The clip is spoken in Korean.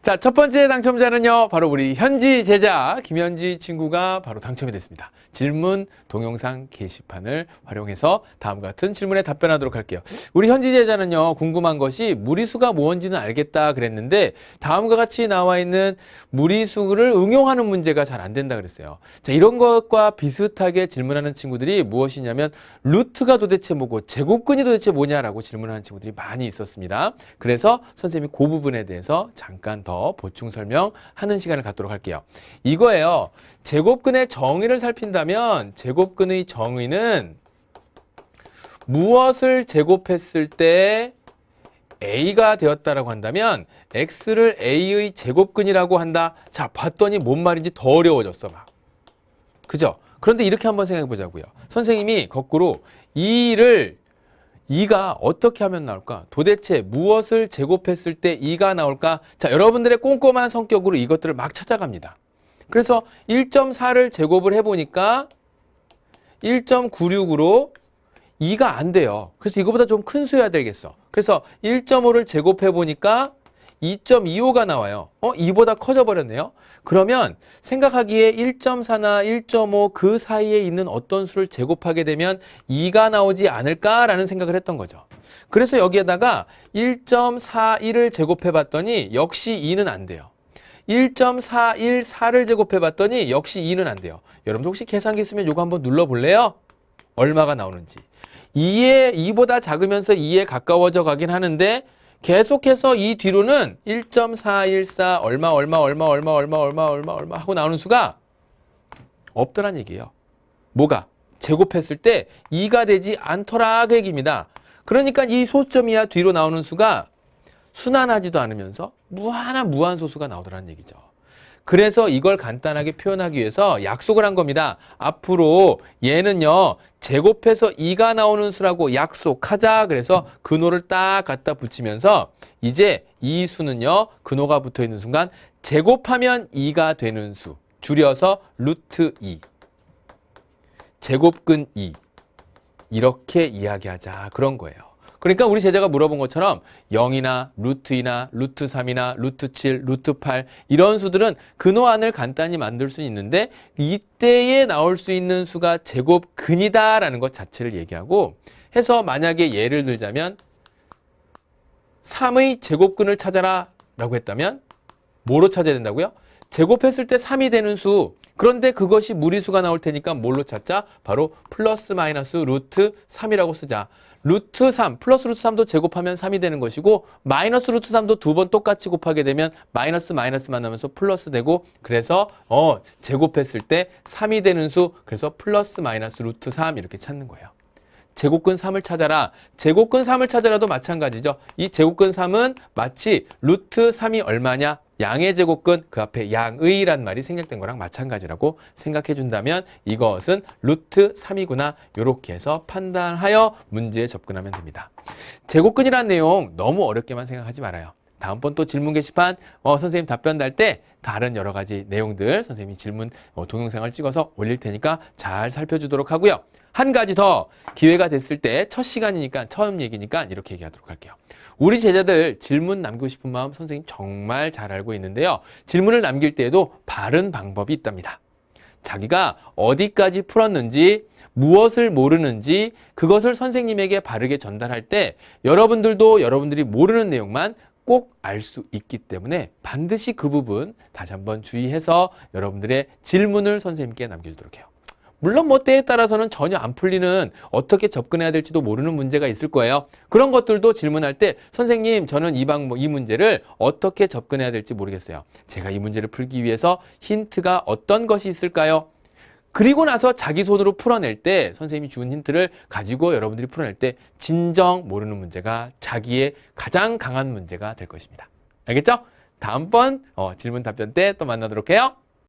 자, 첫 번째 당첨자는요, 바로 우리 현지 제자 김현지 친구가 바로 당첨이 됐습니다. 질문 동영상 게시판을 활용해서 다음과 같은 질문에 답변하도록 할게요. 우리 현지 제자는요, 궁금한 것이 무리수가 뭔지는 알겠다 그랬는데 다음과 같이 나와 있는 무리수를 응용하는 문제가 잘 안 된다 그랬어요. 자, 이런 것과 비슷하게 질문하는 친구들이 무엇이냐면 루트가 도대체 뭐고 제곱근이 도대체 뭐냐라고 질문하는 친구들이 많이 있었습니다. 그래서 선생님이 그 부분에 대해서 잠깐 더 보충 설명하는 시간을 갖도록 할게요. 이거예요. 제곱근의 정의를 살핀다면 제곱근의 정의는 무엇을 제곱했을 때 A가 되었다라고 한다면 X를 A의 제곱근이라고 한다. 자, 봤더니 뭔 말인지 더 어려워졌어 막. 그죠? 그런데 이렇게 한번 생각해 보자고요. 선생님이 거꾸로 2가 어떻게 하면 나올까? 도대체 무엇을 제곱했을 때 2가 나올까? 자, 여러분들의 꼼꼼한 성격으로 이것들을 막 찾아갑니다. 그래서 1.4를 제곱을 해보니까 1.96으로 2가 안 돼요. 그래서 이거보다 좀 큰 수여야 되겠어. 그래서 1.5를 제곱해보니까 2.25가 나와요. 2보다 커져 버렸네요. 그러면 생각하기에 1.4나 1.5 그 사이에 있는 어떤 수를 제곱하게 되면 2가 나오지 않을까라는 생각을 했던 거죠. 그래서 여기에다가 1.41을 제곱해봤더니 역시 2는 안 돼요. 1.414를 제곱해봤더니 역시 2는 안 돼요. 여러분들 혹시 계산기 있으면 이거 한번 눌러볼래요? 얼마가 나오는지. 2보다 작으면서 2에 가까워져 가긴 하는데 계속해서 이 뒤로는 1.414 얼마 하고 나오는 수가 없더란 얘기예요. 뭐가? 제곱했을 때 2가 되지 않더라 그 얘기입니다. 그러니까 이 소수점 이하 뒤로 나오는 수가 순환하지도 않으면서 무한소수가 나오더라는 얘기죠. 그래서 이걸 간단하게 표현하기 위해서 약속을 한 겁니다. 앞으로 얘는요, 제곱해서 2가 나오는 수라고 약속하자. 그래서 근호를 딱 갖다 붙이면서 이제 이 수는요, 근호가 붙어 있는 순간 제곱하면 2가 되는 수. 줄여서 루트 2. 제곱근 2. 이렇게 이야기하자. 그런 거예요. 그러니까 우리 제자가 물어본 것처럼 0이나 루트 2나 루트 3이나 루트 7, 루트 8 이런 수들은 근호안을 간단히 만들 수 있는데 이때에 나올 수 있는 수가 제곱근이다라는 것 자체를 얘기하고 해서 만약에 예를 들자면 3의 제곱근을 찾아라 라고 했다면 뭐로 찾아야 된다고요? 제곱했을 때 3이 되는 수. 그런데 그것이 무리수가 나올 테니까 뭘로 찾자? 바로 플러스 마이너스 루트 3이라고 쓰자. 루트 3, 플러스 루트 3도 제곱하면 3이 되는 것이고 마이너스 루트 3도 두 번 똑같이 곱하게 되면 마이너스만 나면서 플러스 되고 그래서 제곱했을 때 3이 되는 수 그래서 플러스 마이너스 루트 3 이렇게 찾는 거예요. 제곱근 3을 찾아라. 제곱근 3을 찾아라도 마찬가지죠. 이 제곱근 3은 마치 루트 3이 얼마냐? 양의 제곱근 그 앞에 양의란 말이 생략된 거랑 마찬가지라고 생각해 준다면 이것은 루트 3이구나 이렇게 해서 판단하여 문제에 접근하면 됩니다. 제곱근이라는 내용 너무 어렵게만 생각하지 말아요. 다음번 또 질문 게시판 선생님 답변 달 때 다른 여러 가지 내용들 선생님이 질문 동영상을 찍어서 올릴 테니까 잘 살펴주도록 하고요. 한 가지 더 기회가 됐을 때 첫 시간이니까 처음 얘기니까 이렇게 얘기하도록 할게요. 우리 제자들 질문 남기고 싶은 마음 선생님 정말 잘 알고 있는데요. 질문을 남길 때에도 바른 방법이 있답니다. 자기가 어디까지 풀었는지 무엇을 모르는지 그것을 선생님에게 바르게 전달할 때 여러분들도 여러분들이 모르는 내용만 꼭 알 수 있기 때문에 반드시 그 부분 다시 한번 주의해서 여러분들의 질문을 선생님께 남겨주도록 해요. 물론 뭐 때에 따라서는 전혀 안 풀리는 어떻게 접근해야 될지도 모르는 문제가 있을 거예요. 그런 것들도 질문할 때 선생님 저는 이 문제를 어떻게 접근해야 될지 모르겠어요. 제가 이 문제를 풀기 위해서 힌트가 어떤 것이 있을까요? 그리고 나서 자기 손으로 풀어낼 때 선생님이 준 힌트를 가지고 여러분들이 풀어낼 때 진정 모르는 문제가 자기의 가장 강한 문제가 될 것입니다. 알겠죠? 다음번 질문 답변 때 또 만나도록 해요.